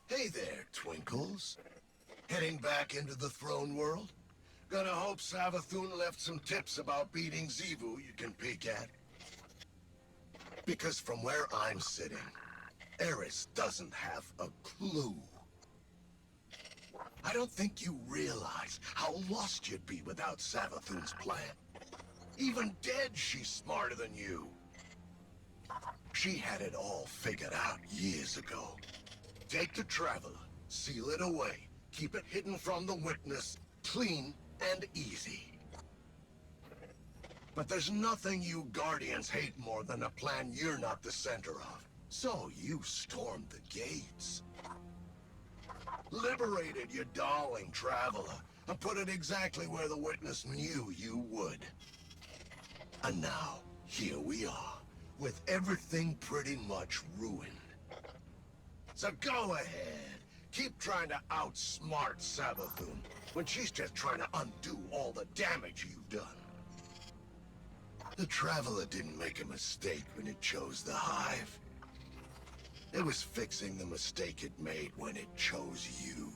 Hey there, Twinkles. Heading back into the throne world? Gonna hope Savathun left some tips about beating Xivu you can peek at. Because from where I'm sitting, Eris doesn't have a clue. I don't think you realize how lost you'd be without Savathun's plan. Even dead, she's smarter than you. She had it all figured out years ago. Take the Traveler, seal it away, keep it hidden from the witness, clean and easy. But there's nothing you Guardians hate more than a plan you're not the center of. So you stormed the gates. Liberated your darling Traveler, and put it exactly where the witness knew you would. And now, here we are, with everything pretty much ruined. So go ahead, keep trying to outsmart Savathun, when she's just trying to undo all the damage you've done. The Traveler didn't make a mistake when it chose the Hive. It was fixing the mistake it made when it chose you.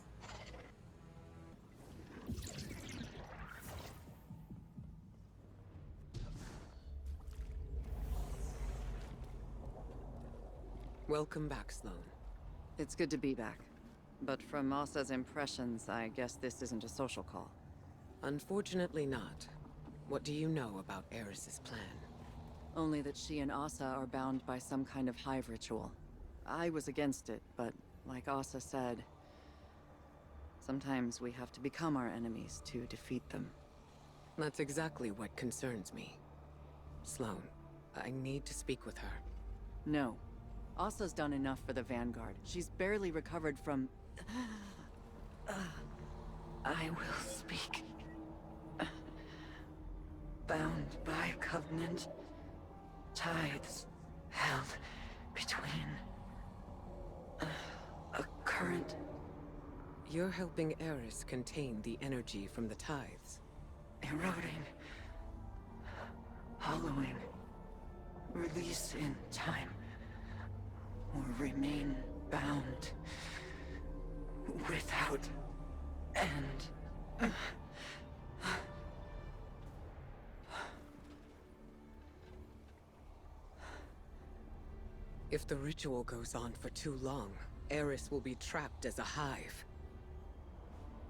Welcome back, Sloane. It's good to be back. But from Asa's impressions, I guess this isn't a social call. Unfortunately not. What do you know about Eris's plan? Only that she and Asa are bound by some kind of hive ritual. I was against it, but like Asa said, sometimes we have to become our enemies to defeat them. That's exactly what concerns me. Sloane, I need to speak with her. No. Asa's done enough for the Vanguard. She's barely recovered from... I will speak. Bound by covenant, tithes held between a current. You're helping Eris contain the energy from the tithes. Eroding, hollowing, release in time, or remain bound without end. If the ritual goes on for too long, Eris will be trapped as a hive.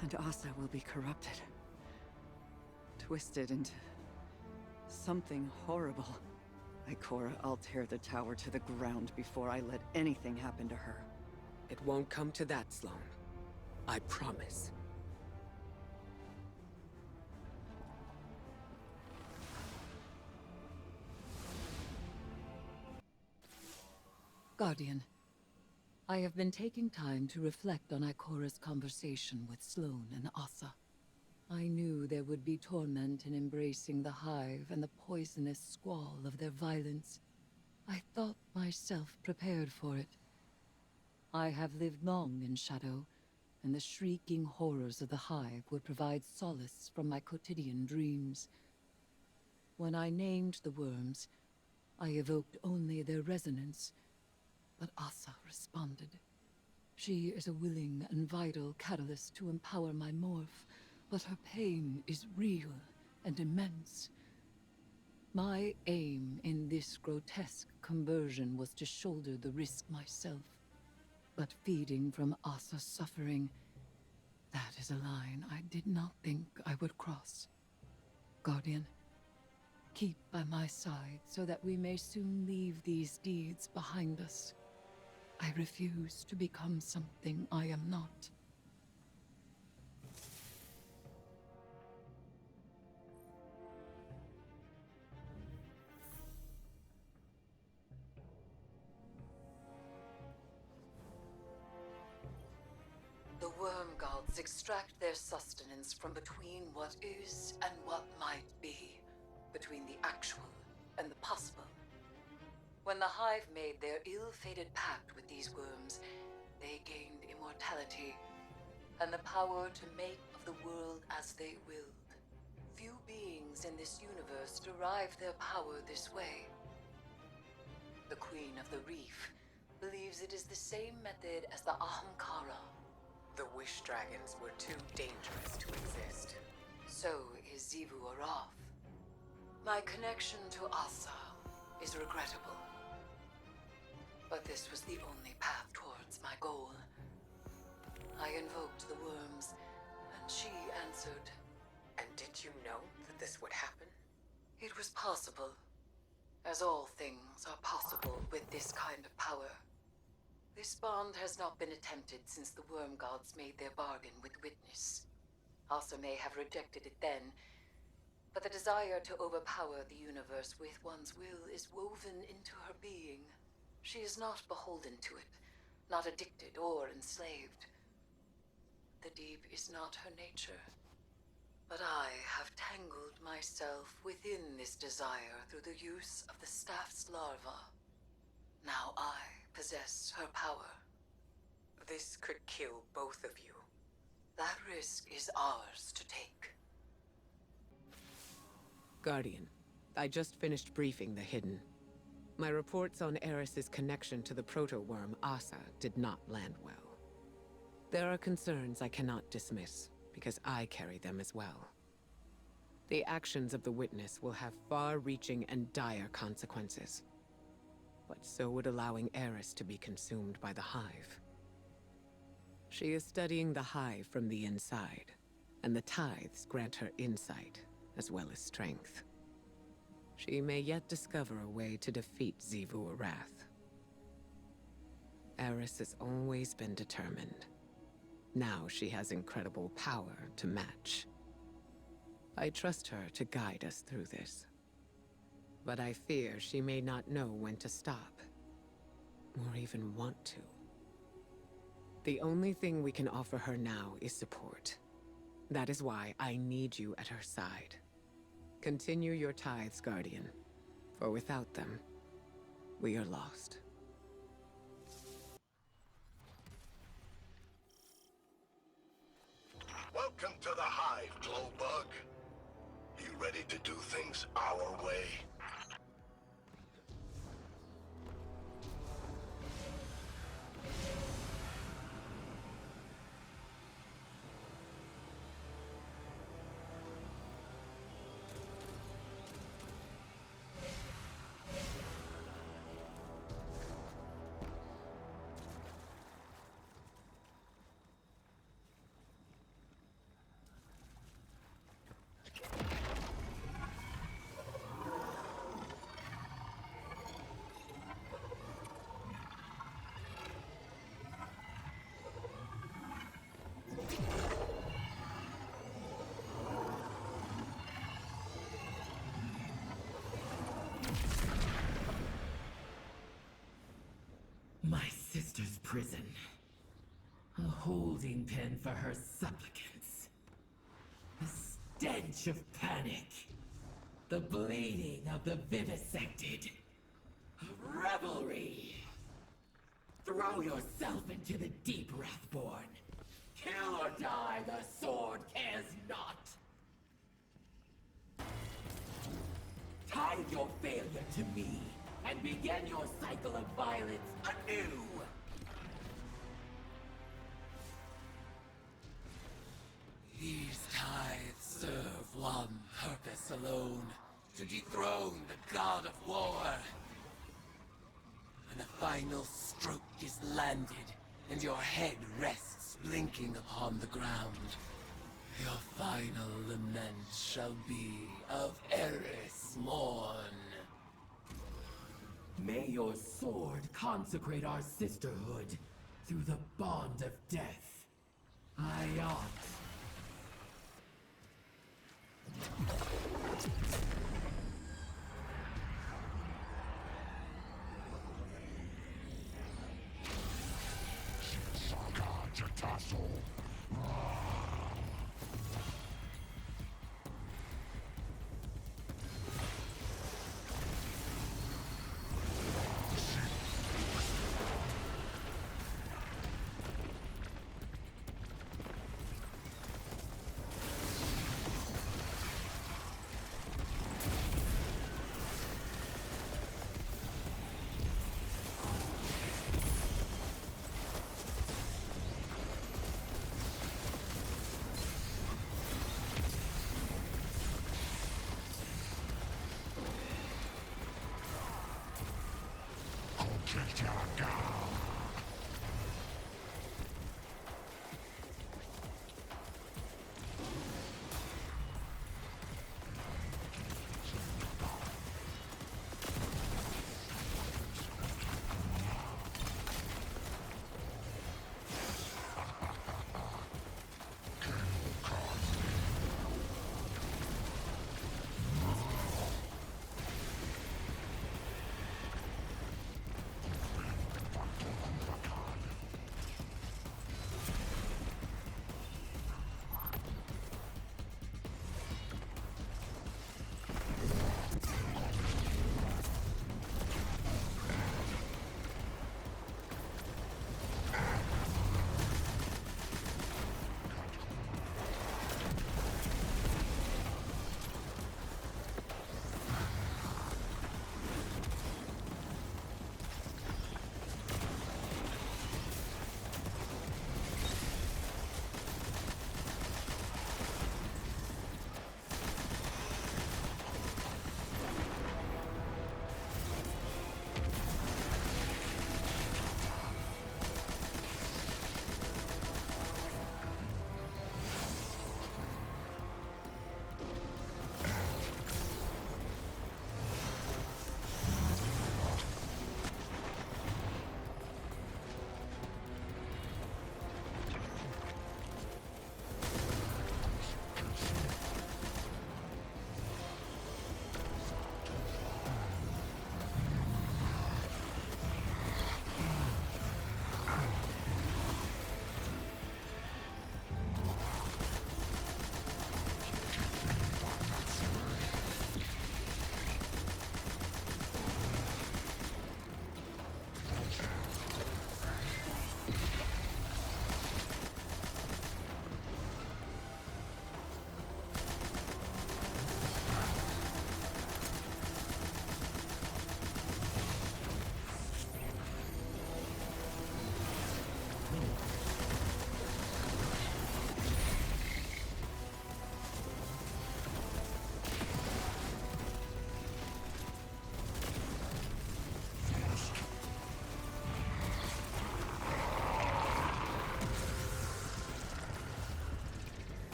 And Asa will be corrupted. Twisted into something horrible. Ikora, I'll tear the tower to the ground before I let anything happen to her. It won't come to that, Sloane. I promise. Guardian, I have been taking time to reflect on Ikora's conversation with Sloane and Asa. I knew there would be torment in embracing the Hive and the poisonous squall of their violence. I thought myself prepared for it. I have lived long in shadow, and the shrieking horrors of the Hive would provide solace from my quotidian dreams. When I named the worms, I evoked only their resonance, but Asa responded. She is a willing and vital catalyst to empower my morph, but her pain is real and immense. My aim in this grotesque conversion was to shoulder the risk myself. But feeding from Asa's suffering, that is a line I did not think I would cross. Guardian, keep by my side so that we may soon leave these deeds behind us. I refuse to become something I am not. The worm gods extract their sustenance from between what is and what might be, between the actual and the possible. When the Hive made their ill-fated pact with these worms, they gained immortality and the power to make of the world as they willed. Few beings in this universe derive their power this way. The Queen of the Reef, believes it is the same method as the Ahamkara. The Wish Dragons were too dangerous to exist. So is Xivu Arath. My connection to Asa is regrettable. But this was the only path towards my goal. I invoked the worms, and she answered. And did you know that this would happen? It was possible. As all things are possible with this kind of power. This bond has not been attempted since the worm gods made their bargain with Witness. Asa may have rejected it then, but the desire to overpower the universe with one's will is woven into her being. She is not beholden to it, not addicted or enslaved. The deep is not her nature. But I have tangled myself within this desire through the use of the staff's larva. Now I possess her power. This could kill both of you. That risk is ours to take. Guardian, I just finished briefing the Hidden. My reports on Eris's connection to the proto-worm Asa did not land well. There are concerns I cannot dismiss, because I carry them as well. The actions of the Witness will have far-reaching and dire consequences. But so would allowing Eris to be consumed by the Hive. She is studying the Hive from the inside, and the Tithes grant her insight, as well as strength. She may yet discover a way to defeat Xivu Arath. Eris has always been determined. Now she has incredible power to match. I trust her to guide us through this. But I fear she may not know when to stop, or even want to. The only thing we can offer her now is support. That is why I need you at her side. Continue your tithes, Guardian, for without them, we are lost. Welcome to the Hive, Glowbug. You ready to do things our way? My sister's prison. A holding pen for her supplicants. The stench of panic. The bleeding of the vivisected. Revelry! Throw yourself into the deep, Wrathborn. Kill or die, the sword cares not. Tie your failure to me, and begin your cycle of violence anew! These tithes serve one purpose alone, to dethrone the god of war. When the final stroke is landed, and your head rests blinking upon the ground, your final lament shall be of Eris Morn. May your sword consecrate our sisterhood through the bond of death. Ayat.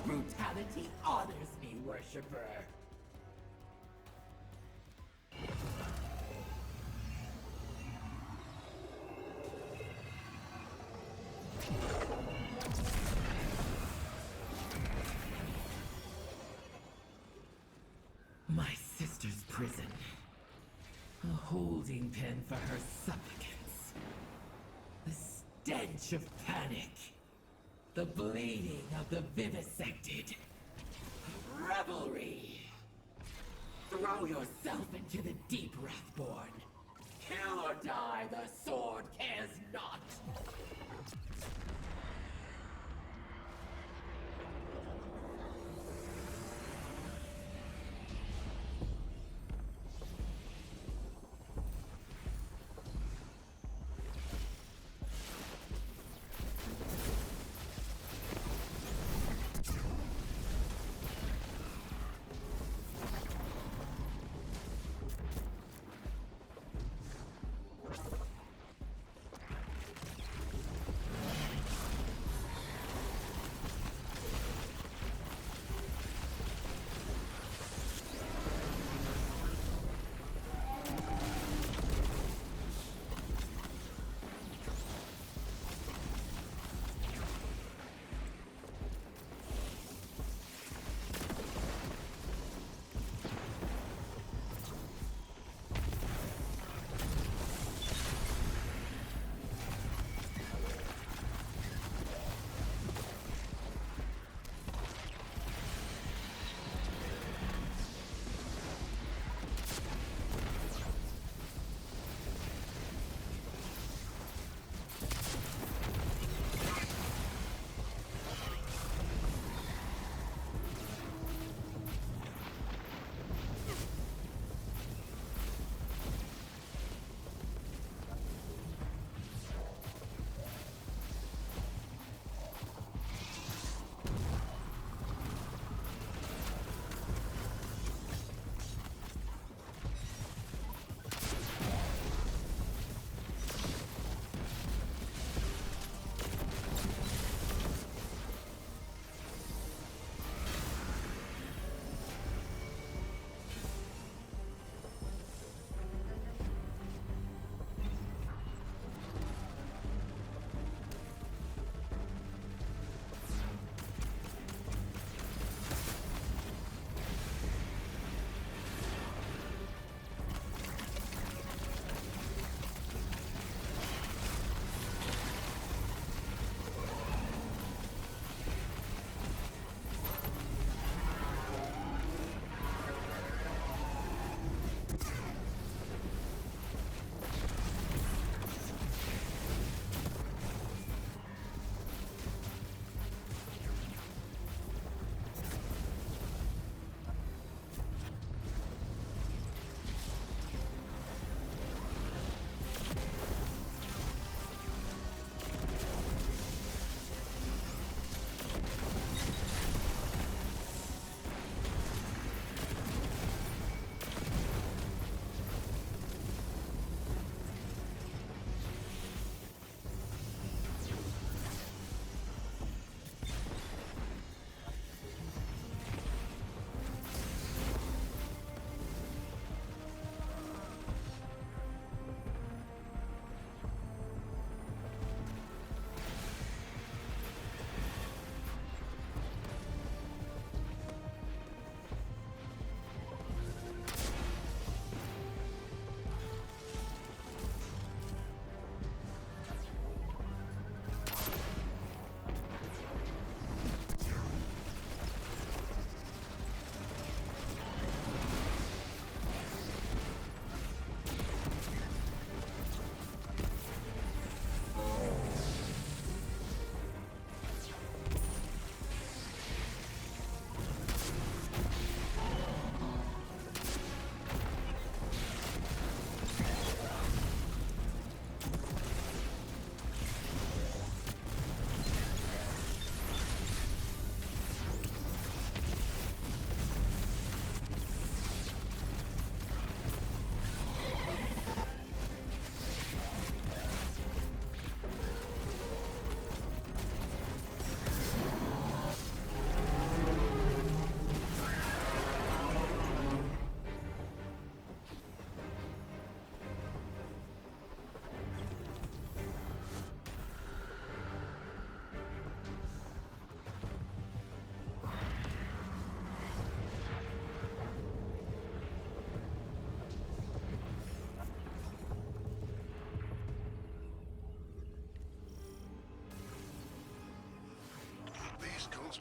brutality honors me, worshipper. My sister's prison. A holding pen for her supplicants. The stench of panic. The bleeding of the vivisected. Revelry! Throw yourself into the deep, Wrathborn. Kill or die, the sword cares not.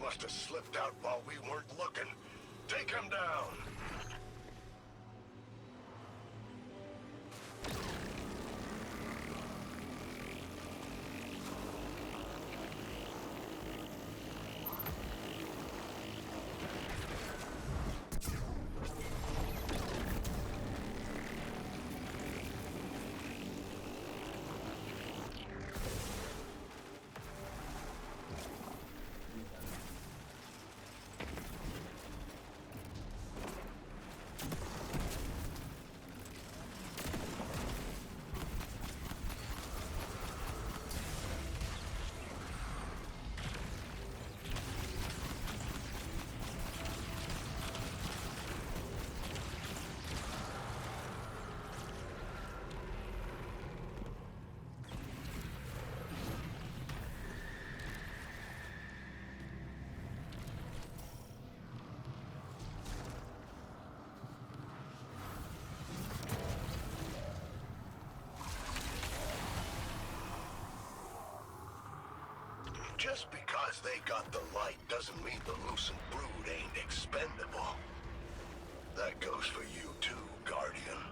must have slipped out while we weren't looking. Take him down. Just because they got the light doesn't mean the Lucent Brood ain't expendable. That goes for you too, Guardian.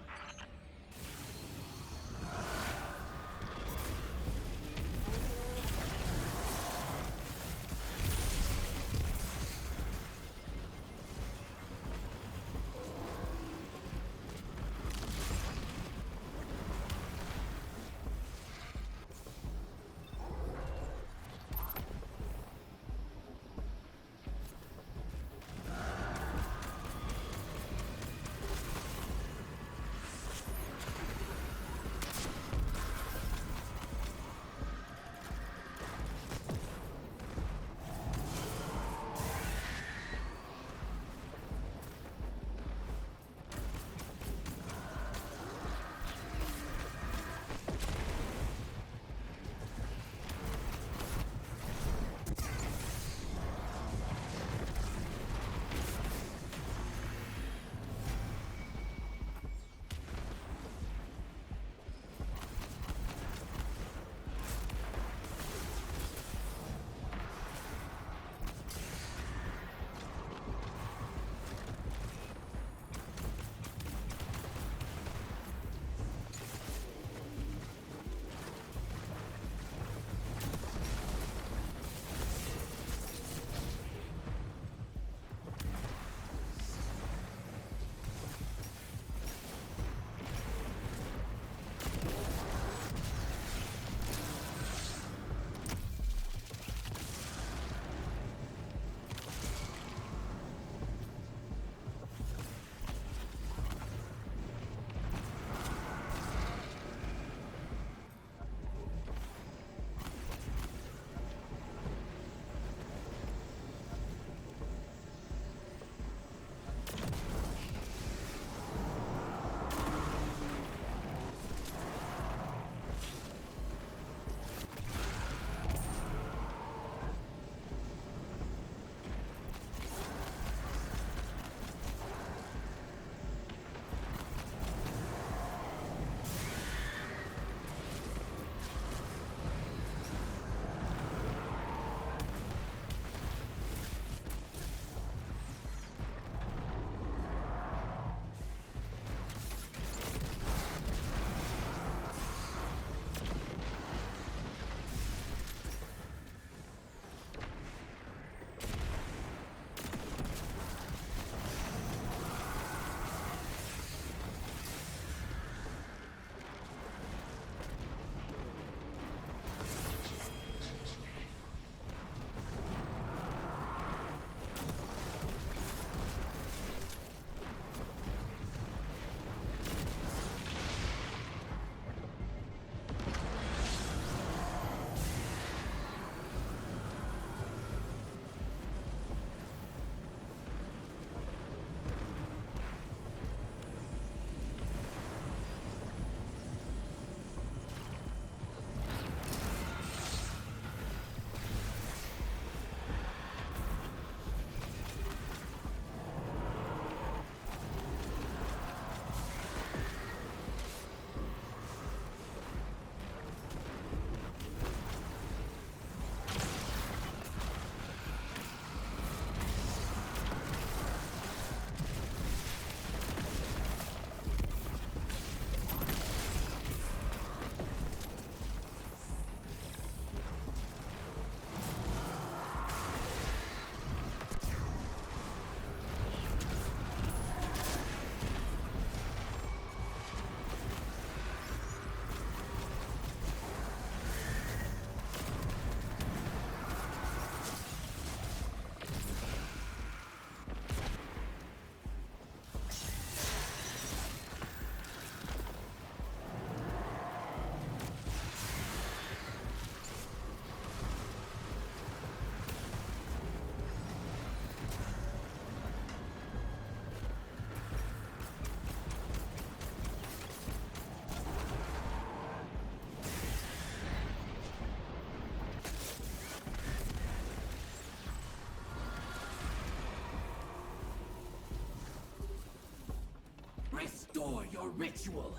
restore your ritual,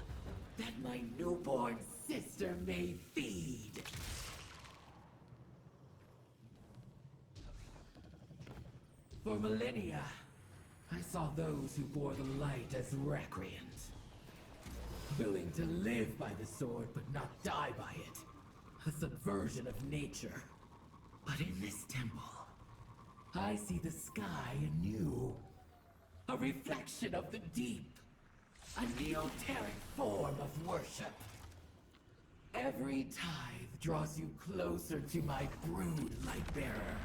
that my newborn sister may feed. For millennia, I saw those who bore the light as recreants, willing to live by the sword but not die by it. A subversion of nature. But in this temple, I see the sky anew. A reflection of the deep. A neoteric form of worship. Every tithe draws you closer to my brood, Lightbearer.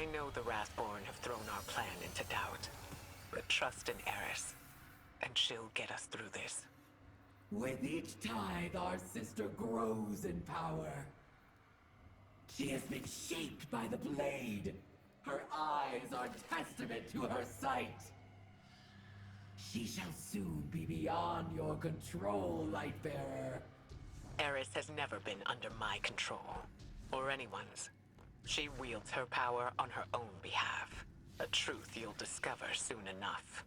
I know the Wrathborn have thrown our plan into doubt, but trust in Eris, and she'll get us through this. With each tithe, our sister grows in power. She has been shaped by the blade. Her eyes are testament to her sight. She shall soon be beyond your control, Lightbearer. Eris has never been under my control, or anyone's. She wields her power on her own behalf. A truth you'll discover soon enough.